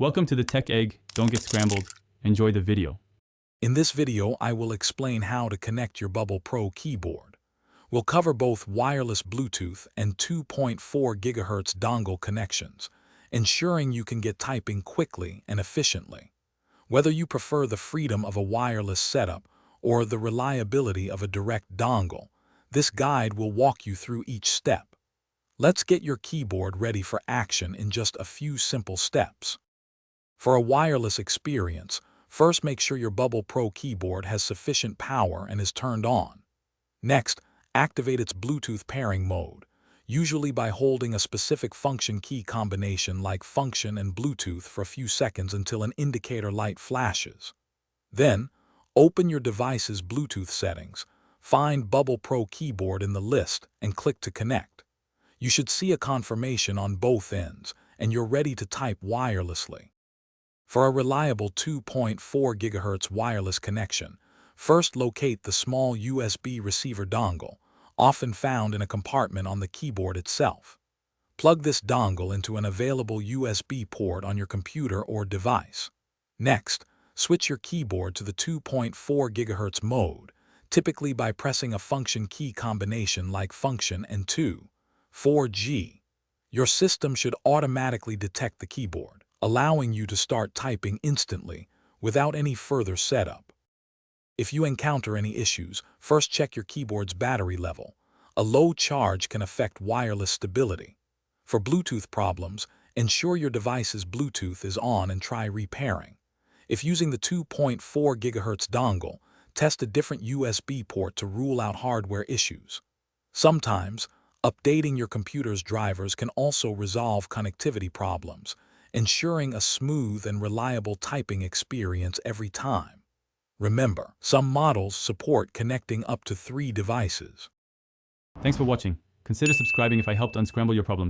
Welcome to the Tech Egg. Don't get scrambled. Enjoy the video. In this video, I will explain how to connect your Bubble Pro keyboard. We'll cover both wireless Bluetooth and 2.4 GHz dongle connections, ensuring you can get typing quickly and efficiently. Whether you prefer the freedom of a wireless setup or the reliability of a direct dongle, this guide will walk you through each step. Let's get your keyboard ready for action in just a few simple steps. For a wireless experience, first make sure your Bubble Pro keyboard has sufficient power and is turned on. Next, activate its Bluetooth pairing mode, usually by holding a specific function key combination like function and Bluetooth for a few seconds until an indicator light flashes. Then, open your device's Bluetooth settings, find Bubble Pro keyboard in the list, and click to connect. You should see a confirmation on both ends, and you're ready to type wirelessly. For a reliable 2.4 GHz wireless connection, first locate the small USB receiver dongle, often found in a compartment on the keyboard itself. Plug this dongle into an available USB port on your computer or device. Next, switch your keyboard to the 2.4 GHz mode, typically by pressing a function key combination like function and 2.4G. Your system should automatically detect the keyboard, allowing you to start typing instantly without any further setup. If you encounter any issues, first check your keyboard's battery level. A low charge can affect wireless stability. For Bluetooth problems, ensure your device's Bluetooth is on and try repairing. If using the 2.4 GHz dongle, test a different USB port to rule out hardware issues. Sometimes, updating your computer's drivers can also resolve connectivity problems, ensuring a smooth and reliable typing experience every time. Remember, some models support connecting up to 3 devices. Thanks for watching. Consider subscribing if I helped unscramble your problems.